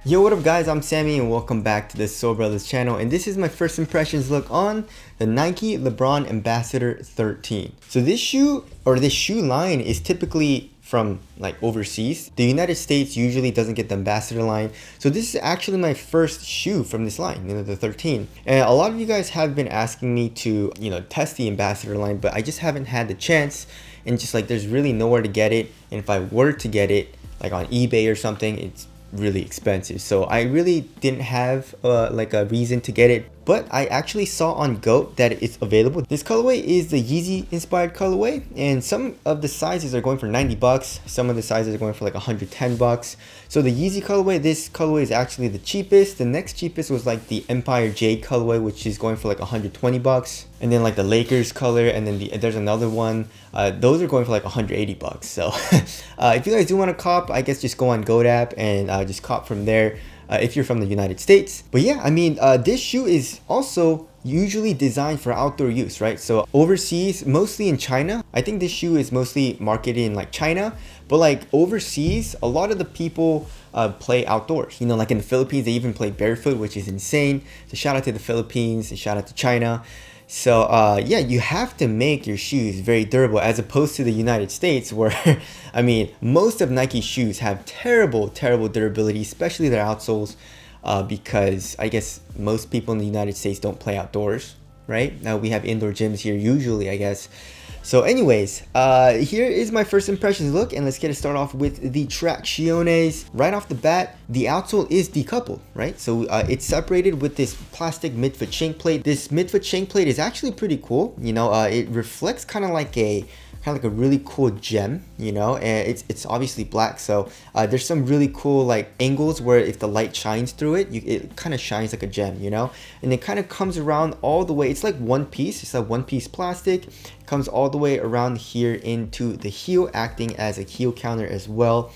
Yo, what up guys, I'm Sammy and welcome back to the Soul Brothers channel, and this is my first impressions look on the Nike Lebron Ambassador 13. So this shoe, or this shoe line, is typically from like overseas. The United States usually doesn't get the Ambassador line, so this is actually my first shoe from this line, the 13. And a lot of you guys have been asking me to, test the Ambassador line, but I just haven't had the chance, and just like there's really nowhere to get it, and if I were to get it like on eBay or something, it's really expensive, so I really didn't have like a reason to get it. But I actually saw on GOAT that it's available. This colorway is the Yeezy inspired colorway, and some of the sizes are going for 90 bucks. Some of the sizes are going for like 110 bucks. So the Yeezy colorway, this colorway is actually the cheapest. The next cheapest was like the Empire J colorway, which is going for like 120 bucks. And then like the Lakers color, and then there's another one. Those are going for like 180 bucks. So if you guys do want to cop, I guess just go on GOAT app and just cop from there. If you're from the United States. But yeah, I mean, this shoe is also usually designed for outdoor use, right? So overseas, mostly in China, I think this shoe is mostly marketed in like China, but like overseas, a lot of the people play outdoors. Like in the Philippines, they even play barefoot, which is insane. So shout out to the Philippines and shout out to China. So yeah, you have to make your shoes very durable, as opposed to the United States, where I mean, most of Nike's shoes have terrible durability, especially their outsoles, because I guess most people in the United States don't play outdoors, right? Now we have indoor gyms here usually, I guess. So anyways, here is my first impressions look, and let's get it started off with the Tracciones. Right off the bat, the outsole is decoupled, right? So it's separated with this plastic midfoot shank plate. This midfoot shank plate is actually pretty cool. It reflects kind of like a really cool gem, and it's obviously black, so there's some really cool like angles where if the light shines through it, it kind of shines like a gem, and it kind of comes around all the way. It's like one piece. It's like one piece plastic. It comes all the way around here into the heel, acting as a heel counter as well.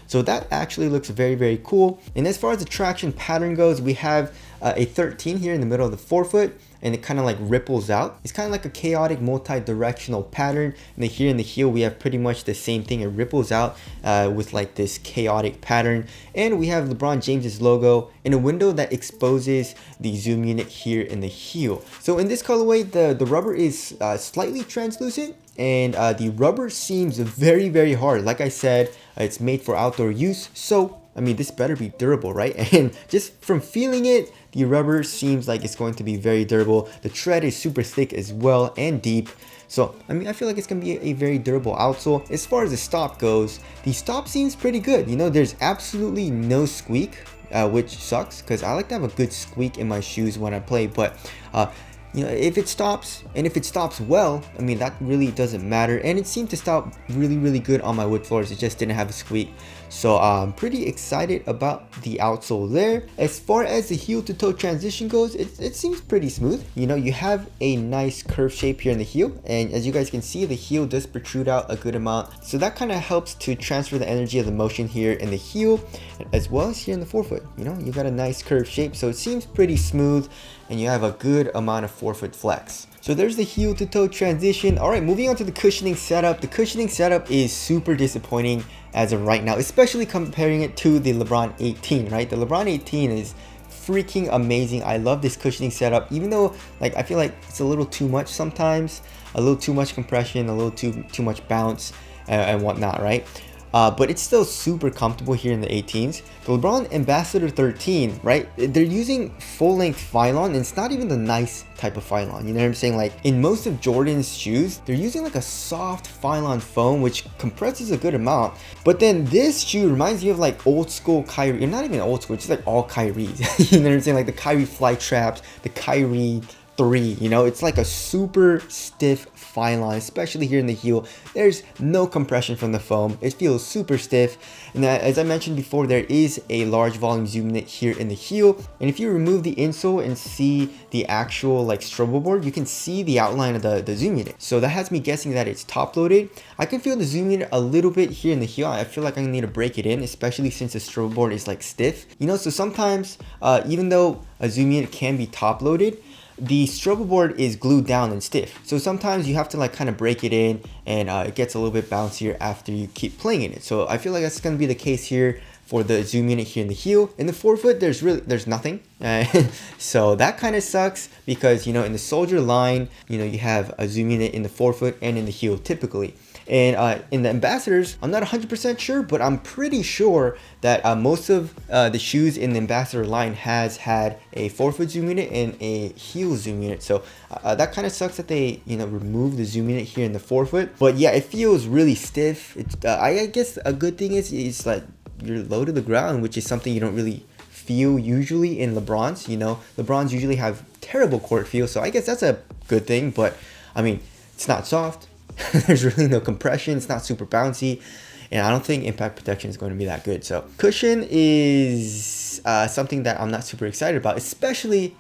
So that actually looks very cool. And as far as the traction pattern goes, we have a 13 here in the middle of the forefoot, and it kind of like ripples out. It's kind of like a chaotic multi-directional pattern. And then here in the heel, we have pretty much the same thing. It ripples out with like this chaotic pattern. And we have LeBron James's logo in a window that exposes the zoom unit here in the heel. So in this colorway, the rubber is slightly translucent, and the rubber seems very hard. Like I said, it's made for outdoor use, so I mean, this better be durable, right? And just from feeling it, the rubber seems like it's going to be very durable. The tread is super thick as well and deep. So, I mean, I feel like it's going to be a very durable outsole. As far as the stop goes, the stop seems pretty good. There's absolutely no squeak, which sucks, because I like to have a good squeak in my shoes when I play. But if it stops, and if it stops well, I mean, that really doesn't matter. And it seemed to stop really good on my wood floors. It just didn't have a squeak. So I'm pretty excited about the outsole there. As far as the heel to toe transition goes, it seems pretty smooth. You have a nice curve shape here in the heel, and as you guys can see, the heel does protrude out a good amount. So that kind of helps to transfer the energy of the motion here in the heel, as well as here in the forefoot. You got a nice curve shape, so it seems pretty smooth, and you have a good amount of forefoot flex. So there's the heel to toe transition. All right, moving on to the cushioning setup. The cushioning setup is super disappointing as of right now, especially comparing it to the LeBron 18, right? The LeBron 18 is freaking amazing. I love this cushioning setup, even though like I feel like it's a little too much sometimes, a little too much compression, a little too much bounce and whatnot, right? But it's still super comfortable here in the 18s. The LeBron Ambassador 13, right? They're using full-length Phylon, and it's not even the nice type of Phylon. You know what I'm saying? Like in most of Jordan's shoes, they're using like a soft Phylon foam, which compresses a good amount. But then this shoe reminds me of like old school Kyrie, or not even old school, it's just like all Kyries. You know what I'm saying? Like the Kyrie fly traps, the Kyrie 3, you know, it's like a super stiff fine line, especially here in the heel. There's no compression from the foam. It feels super stiff. And as I mentioned before, there is a large volume zoom unit here in the heel. And if you remove the insole and see the actual like strobel board, you can see the outline of the zoom unit. So that has me guessing that it's top loaded. I can feel the zoom unit a little bit here in the heel. I feel like I need to break it in, especially since the strobel board is like stiff. You know, so sometimes even though a zoom unit can be top loaded, the strobel board is glued down and stiff. So sometimes you have to like kind of break it in, and it gets a little bit bouncier after you keep playing in it. So I feel like that's going to be the case here for the zoom unit here in the heel. In the forefoot, there's nothing. So that kind of sucks because, you know, in the soldier line, you know, you have a zoom unit in the forefoot and in the heel typically. And in the Ambassadors, I'm not 100% sure, but I'm pretty sure that most of the shoes in the Ambassador line has had a forefoot zoom unit and a heel zoom unit. So that kind of sucks that they, you know, remove the zoom unit here in the forefoot. But yeah, it feels really stiff. It's, I guess a good thing is like you're low to the ground, which is something you don't really feel usually in LeBrons. You know, LeBrons usually have terrible court feel, so I guess that's a good thing. But I mean, it's not soft. There's really no compression. It's not super bouncy, and I don't think impact protection is going to be that good. So cushion is something that I'm not super excited about, especially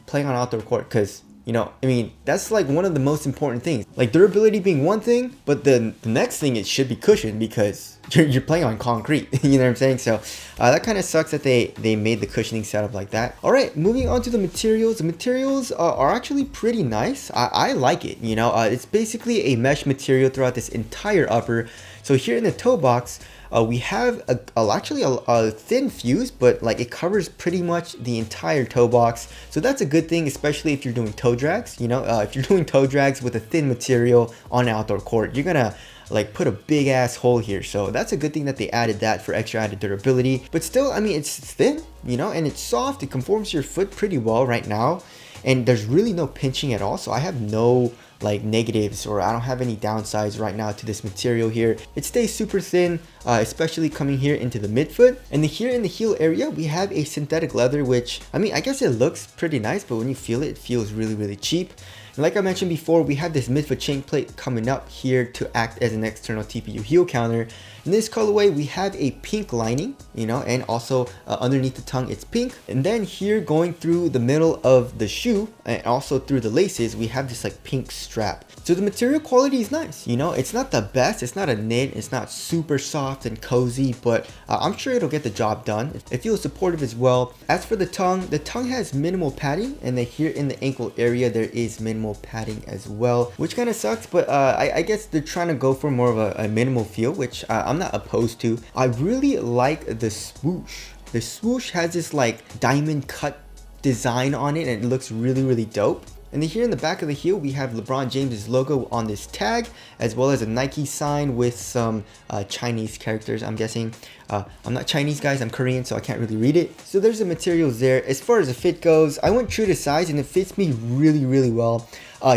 playing on outdoor court, because, you know, I mean, that's like one of the most important things. Like durability being one thing, but the next thing, it should be cushion, because you're playing on concrete. You know what I'm saying? So that kind of sucks that they made the cushioning setup like that. All right, moving on to the materials. The materials are actually pretty nice. I like it. You know, it's basically a mesh material throughout this entire upper. So here in the toe box, we have actually a thin fuse, but like it covers pretty much the entire toe box. So that's a good thing, especially if you're doing toe drags. You know, if you're doing toe drags with a thin material on outdoor court, you're gonna like put a big ass hole here. So that's a good thing that they added that for extra added durability. But still, I mean, it's thin, you know, and it's soft. It conforms to your foot pretty well right now, and there's really no pinching at all. So I have no like negatives, or I don't have any downsides right now to this material here. It stays super thin, especially coming here into the midfoot. And here in the heel area, we have a synthetic leather, which, I mean, I guess it looks pretty nice, but when you feel it, it feels really, really cheap. And like I mentioned before, we have this midfoot chain plate coming up here to act as an external TPU heel counter. In this colorway, we have a pink lining, you know, and also underneath the tongue, it's pink. And then here going through the middle of the shoe and also through the laces, we have this like pink strap. So the material quality is nice, you know, it's not the best. It's not a knit. It's not super soft and cozy, but I'm sure it'll get the job done. It feels supportive as well. As for the tongue has minimal padding, and then here in the ankle area, there is minimal padding as well, which kind of sucks, but I guess they're trying to go for more of a minimal feel, which I'm not opposed to. I really like the swoosh. The swoosh has this like diamond cut design on it, and it looks really, really dope. And then here in the back of the heel, we have LeBron James's logo on this tag, as well as a Nike sign with some Chinese characters, I'm guessing. I'm not Chinese, guys, I'm Korean, so I can't really read it. So there's the materials there. As far as the fit goes, I went true to size, and it fits me really, really well.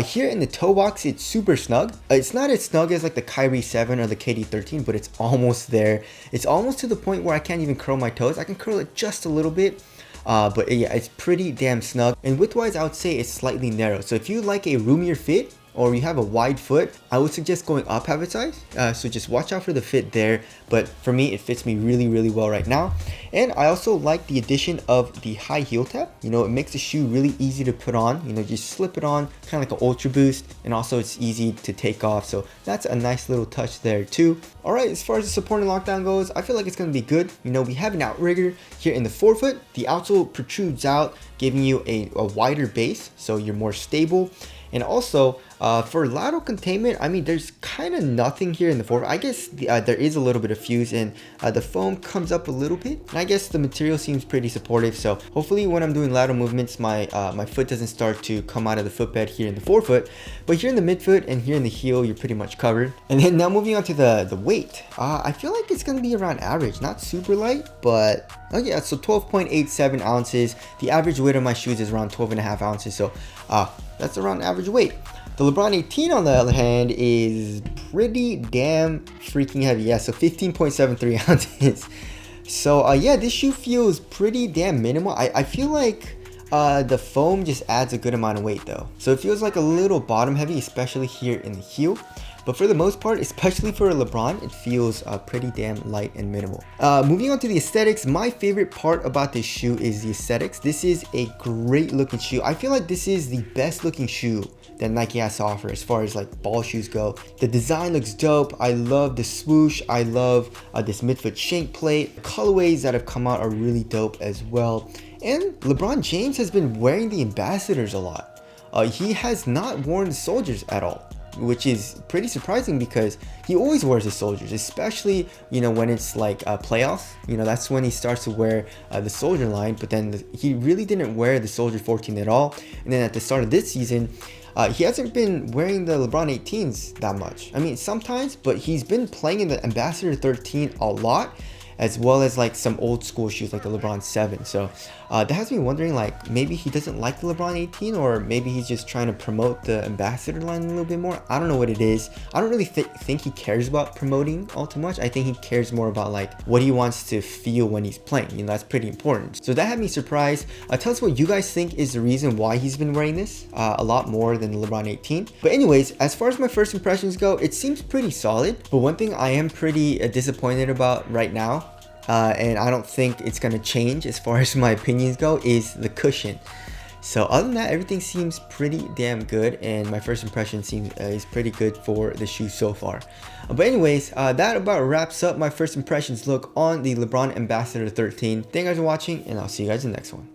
Here in the toe box, it's super snug. It's not as snug as like the Kyrie 7 or the KD 13, but it's almost there. It's almost to the point where I can't even curl my toes. I can curl it just a little bit. But yeah, it's pretty damn snug, and width-wise, I would say it's slightly narrow. So if you like a roomier fit, or you have a wide foot, I would suggest going up half a size. So just watch out for the fit there. But for me, it fits me really, really well right now. And I also like the addition of the high heel tab. You know, it makes the shoe really easy to put on. You know, just slip it on, kind of like an Ultra Boost. And also it's easy to take off. So that's a nice little touch there too. All right, as far as the support and lockdown goes, I feel like it's going to be good. You know, we have an outrigger here in the forefoot. The outsole protrudes out, giving you a wider base, so you're more stable. And also, for lateral containment, I mean, there's kind of nothing here in the forefoot. I guess there is a little bit of fuse, and the foam comes up a little bit. And I guess the material seems pretty supportive. So hopefully when I'm doing lateral movements, my foot doesn't start to come out of the footbed here in the forefoot. But here in the midfoot and here in the heel, you're pretty much covered. And then now moving on to the weight. I feel like it's going to be around average, not super light, but oh yeah, so 12.87 ounces. The average weight of my shoes is around 12.5 ounces. So that's around average weight. The LeBron 18, on the other hand, is pretty damn freaking heavy. Yeah, so 15.73 ounces. So yeah, this shoe feels pretty damn minimal. I feel like The foam just adds a good amount of weight though. So it feels like a little bottom heavy, especially here in the heel. But for the most part, especially for a LeBron, it feels pretty damn light and minimal. Moving on to the aesthetics, my favorite part about this shoe is the aesthetics. This is a great looking shoe. I feel like this is the best looking shoe that Nike has to offer as far as like ball shoes go. The design looks dope. I love the swoosh. I love this midfoot shank plate. The colorways that have come out are really dope as well. And LeBron James has been wearing the Ambassadors a lot. He has not worn the Soldiers at all, which is pretty surprising because he always wears the Soldiers, especially, you know, when it's like playoffs. You know, that's when he starts to wear the Soldier line, but then he really didn't wear the Soldier 14 at all. And then at the start of this season, he hasn't been wearing the LeBron 18s that much. I mean, sometimes, but he's been playing in the Ambassador 13 a lot, as well as like some old school shoes like the LeBron 7. So that has me wondering, like, maybe he doesn't like the LeBron 18, or maybe he's just trying to promote the Ambassador line a little bit more. I don't know what it is. I don't really think he cares about promoting all too much. I think he cares more about like what he wants to feel when he's playing. You know, that's pretty important. So that had me surprised. Tell us what you guys think is the reason why he's been wearing this a lot more than the LeBron 18. But anyways, as far as my first impressions go, it seems pretty solid. But one thing I am pretty disappointed about right now, and I don't think it's gonna change as far as my opinions go, is the cushion. So other than that, everything seems pretty damn good, and my first impression seems is pretty good for the shoe so far. But anyways, that about wraps up my first impressions look on the LeBron Ambassador 13. Thank you guys for watching, and I'll see you guys in the next one.